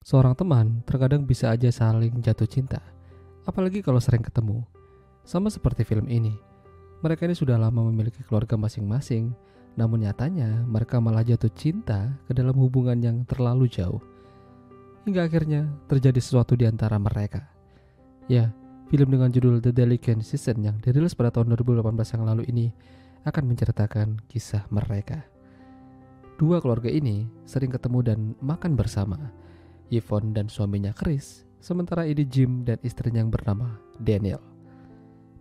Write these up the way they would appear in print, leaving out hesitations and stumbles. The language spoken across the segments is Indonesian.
Seorang teman terkadang bisa aja saling jatuh cinta, apalagi kalau sering ketemu. Sama seperti film ini, mereka ini sudah lama memiliki keluarga masing-masing, namun nyatanya mereka malah jatuh cinta ke dalam hubungan yang terlalu jauh. Hingga akhirnya terjadi sesuatu di antara mereka. Ya, film dengan judul The Delicate Season yang dirilis pada tahun 2018 yang lalu ini akan menceritakan kisah mereka. Dua keluarga ini sering ketemu dan makan bersama, Yvonne dan suaminya Chris, sementara ini Jim dan istrinya yang bernama Daniel.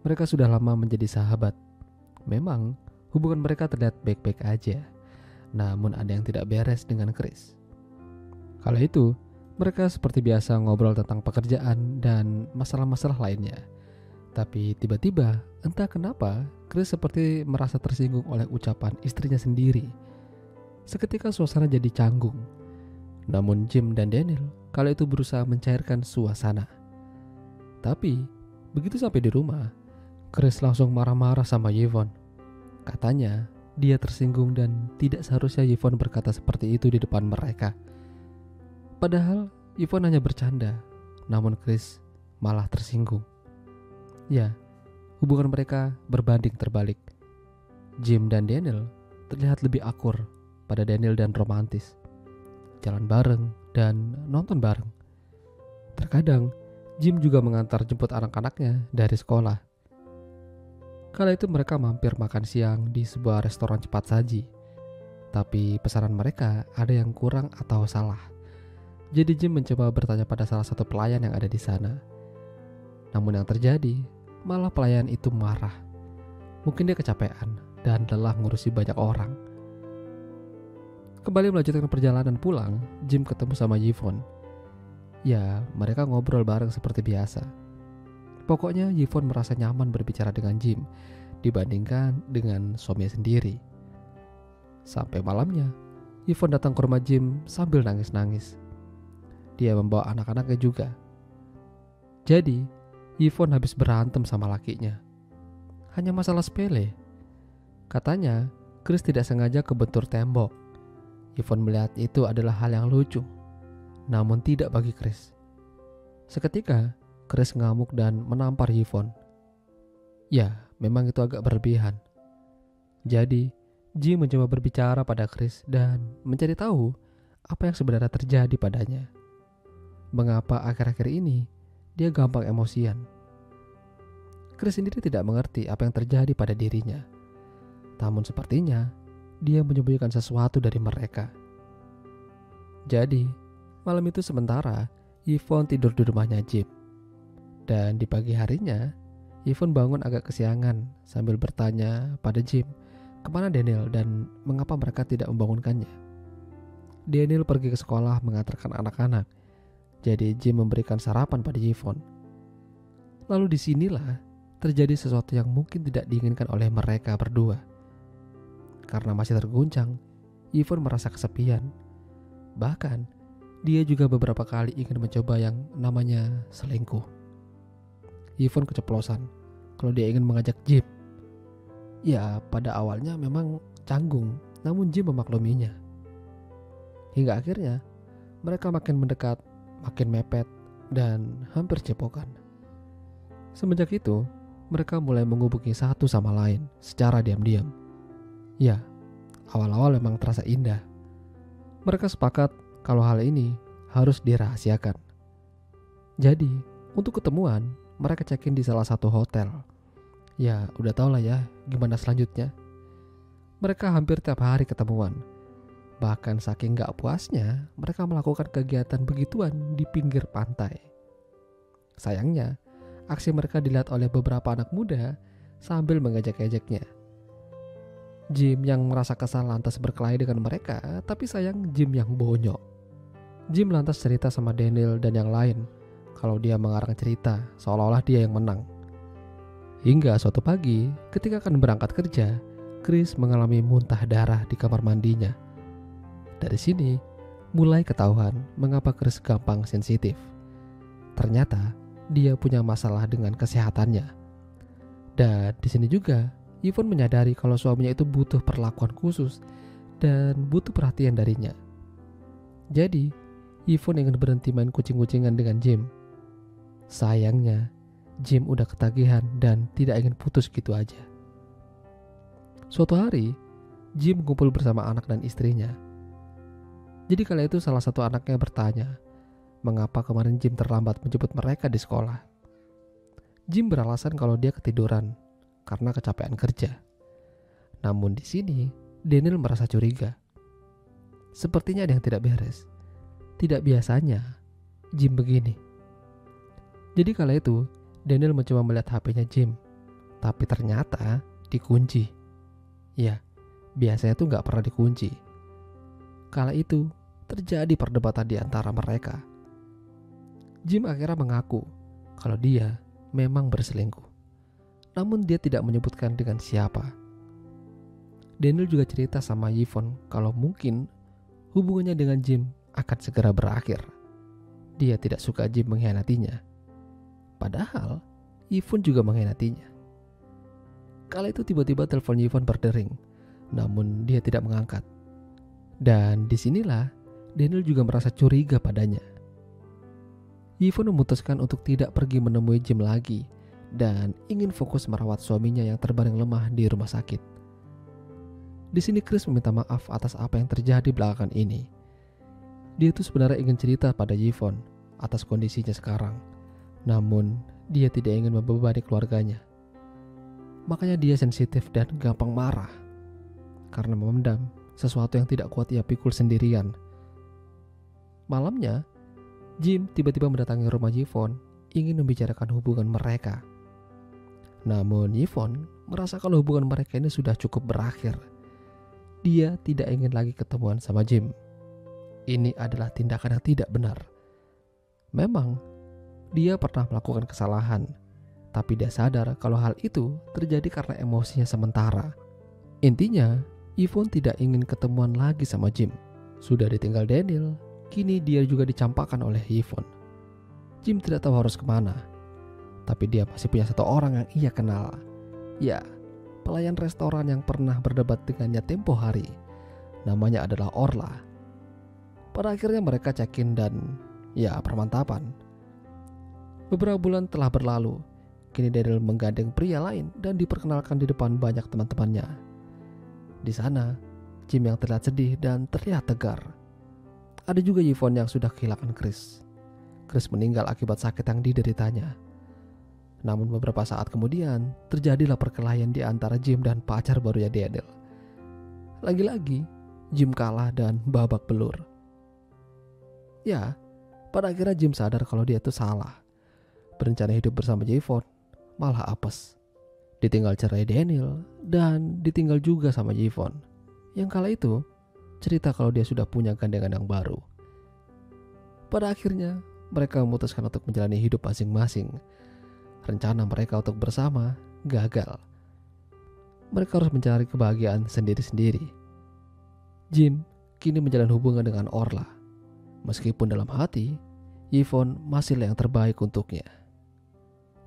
Mereka sudah lama menjadi sahabat. Memang hubungan mereka terlihat baik-baik aja, namun ada yang tidak beres dengan Chris. Kala itu, mereka seperti biasa ngobrol tentang pekerjaan dan masalah-masalah lainnya. Tapi tiba-tiba, entah kenapa, Chris seperti merasa tersinggung oleh ucapan istrinya sendiri. Seketika suasana jadi canggung. Namun Jim dan Daniel kala itu berusaha mencairkan suasana. Tapi begitu sampai di rumah, Chris langsung marah-marah sama Yvonne. Katanya dia tersinggung dan tidak seharusnya Yvonne berkata seperti itu di depan mereka. Padahal Yvonne hanya bercanda, namun Chris malah tersinggung. Ya, hubungan mereka berbanding terbalik. Jim dan Daniel terlihat lebih akur pada Daniel dan romantis. Jalan bareng dan nonton bareng. Terkadang Jim juga mengantar jemput anak-anaknya dari sekolah. Kala itu mereka mampir makan siang di sebuah restoran cepat saji. Tapi pesanan mereka ada yang kurang atau salah. Jadi Jim mencoba bertanya pada salah satu pelayan yang ada di sana. Namun yang terjadi, malah pelayan itu marah. Mungkin dia kecapean dan lelah ngurusi banyak orang. Kembali melanjutkan perjalanan pulang, Jim ketemu sama Yvonne. Ya, mereka ngobrol bareng seperti biasa. Pokoknya Yvonne merasa nyaman berbicara dengan Jim dibandingkan dengan suaminya sendiri. Sampai malamnya, Yvonne datang ke rumah Jim sambil nangis-nangis. Dia membawa anak-anaknya juga. Jadi, Yvonne habis berantem sama lakinya. Hanya masalah sepele. Katanya, Chris tidak sengaja kebentur tembok. Yvonne melihat itu adalah hal yang lucu, namun tidak bagi Chris. Seketika, Chris ngamuk dan menampar Yvonne. Ya, memang itu agak berlebihan. Jadi, Jim mencoba berbicara pada Chris dan mencari tahu apa yang sebenarnya terjadi padanya. Mengapa akhir-akhir ini dia gampang emosian. Chris sendiri tidak mengerti apa yang terjadi pada dirinya. Namun sepertinya dia menyembunyikan sesuatu dari mereka. Jadi, malam itu sementara Yvonne tidur di rumahnya Jim. Dan di pagi harinya, Yvonne bangun agak kesiangan sambil bertanya pada Jim kemana Daniel dan mengapa mereka tidak membangunkannya. Daniel pergi ke sekolah mengantarkan anak-anak, jadi Jim memberikan sarapan pada Yvonne. Lalu disinilah terjadi sesuatu yang mungkin tidak diinginkan oleh mereka berdua. Karena masih terguncang, Yvonne merasa kesepian. Bahkan, dia juga beberapa kali ingin mencoba yang namanya selingkuh. Yvonne keceplosan kalau dia ingin mengajak Jim. Ya, pada awalnya memang canggung, namun Jim memakluminya. Hingga akhirnya, mereka makin mendekat, makin mepet, dan hampir cepokan. Semenjak itu, mereka mulai menghubungi satu sama lain secara diam-diam. Ya, awal-awal memang terasa indah. Mereka sepakat kalau hal ini harus dirahasiakan. Jadi, untuk ketemuan, mereka check-in di salah satu hotel. Ya, udah tau lah ya gimana selanjutnya. Mereka hampir tiap hari ketemuan. Bahkan saking gak puasnya, mereka melakukan kegiatan begituan di pinggir pantai. Sayangnya, aksi mereka dilihat oleh beberapa anak muda sambil mengejek-ejeknya. Jim yang merasa kesal lantas berkelahi dengan mereka, tapi sayang Jim yang bonyok. Jim lantas cerita sama Daniel dan yang lain kalau dia mengarang cerita seolah-olah dia yang menang. Hingga suatu pagi ketika akan berangkat kerja, Chris mengalami muntah darah di kamar mandinya. Dari sini mulai ketahuan mengapa Chris gampang sensitif. Ternyata dia punya masalah dengan kesehatannya. Dan di sini juga Yvonne menyadari kalau suaminya itu butuh perlakuan khusus dan butuh perhatian darinya. Jadi, Yvonne ingin berhenti main kucing-kucingan dengan Jim. Sayangnya, Jim udah ketagihan dan tidak ingin putus gitu aja. Suatu hari, Jim kumpul bersama anak dan istrinya. Jadi kala itu salah satu anaknya bertanya, mengapa kemarin Jim terlambat menjemput mereka di sekolah. Jim beralasan kalau dia ketiduran karena kecapean kerja. Namun di sini, Daniel merasa curiga. Sepertinya ada yang tidak beres. Tidak biasanya Jim begini. Jadi kala itu, Daniel mencoba melihat HP-nya Jim, tapi ternyata dikunci. Ya, biasanya tuh gak pernah dikunci. Kala itu, terjadi perdebatan di antara mereka. Jim akhirnya mengaku kalau dia memang berselingkuh. Namun dia tidak menyebutkan dengan siapa. Daniel juga cerita sama Yvonne kalau mungkin hubungannya dengan Jim akan segera berakhir. Dia tidak suka Jim mengkhianatinya. Padahal Yvonne juga mengkhianatinya. Kala itu tiba-tiba telepon Yvonne berdering, namun dia tidak mengangkat. Dan disinilah Daniel juga merasa curiga padanya. Yvonne memutuskan untuk tidak pergi menemui Jim lagi dan ingin fokus merawat suaminya yang terbaring lemah di rumah sakit. Di sini Chris meminta maaf atas apa yang terjadi belakangan ini. Dia itu sebenarnya ingin cerita pada Yvonne atas kondisinya sekarang. Namun dia tidak ingin membebani keluarganya. Makanya dia sensitif dan gampang marah karena memendam sesuatu yang tidak kuat ia pikul sendirian. Malamnya, Jim tiba-tiba mendatangi rumah Yvonne ingin membicarakan hubungan mereka. Namun Yvonne merasa kalau hubungan mereka ini sudah cukup berakhir. Dia tidak ingin lagi ketemuan sama Jim. Ini adalah tindakan yang tidak benar. Memang dia pernah melakukan kesalahan, tapi dia sadar kalau hal itu terjadi karena emosinya sementara. Intinya, Yvonne tidak ingin ketemuan lagi sama Jim. Sudah ditinggal Daniel, kini dia juga dicampakkan oleh Yvonne. Jim tidak tahu harus kemana, tapi dia masih punya satu orang yang ia kenal. Ya, pelayan restoran yang pernah berdebat dengannya tempo hari. Namanya adalah Orla. Pada akhirnya mereka check-in dan permantapan. Beberapa bulan telah berlalu. Kini Daryl menggandeng pria lain dan diperkenalkan di depan banyak teman-temannya. Di sana, Jim yang terlihat sedih dan terlihat tegar. Ada juga Yvonne yang sudah kehilangan Chris. Chris meninggal akibat sakit yang dideritanya. Namun beberapa saat kemudian, terjadilah perkelahian di antara Jim dan pacar barunya Daniel. Lagi-lagi, Jim kalah dan babak belur. Ya, pada akhirnya Jim sadar kalau dia itu salah. Berencana hidup bersama Yvonne, malah apes. Ditinggal cerai Daniel, dan ditinggal juga sama Yvonne. Yang kala itu, cerita kalau dia sudah punya gandengan yang baru. Pada akhirnya, mereka memutuskan untuk menjalani hidup masing-masing. Rencana mereka untuk bersama gagal. Mereka harus mencari kebahagiaan sendiri-sendiri. Jim kini menjalin hubungan dengan Orla. Meskipun dalam hati, Yvonne masihlah yang terbaik untuknya.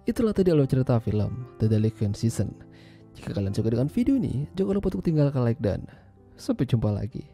Itulah tadi alur cerita film The Delinquent Season. Jika kalian suka dengan video ini, jangan lupa untuk tinggalkan like dan sampai jumpa lagi.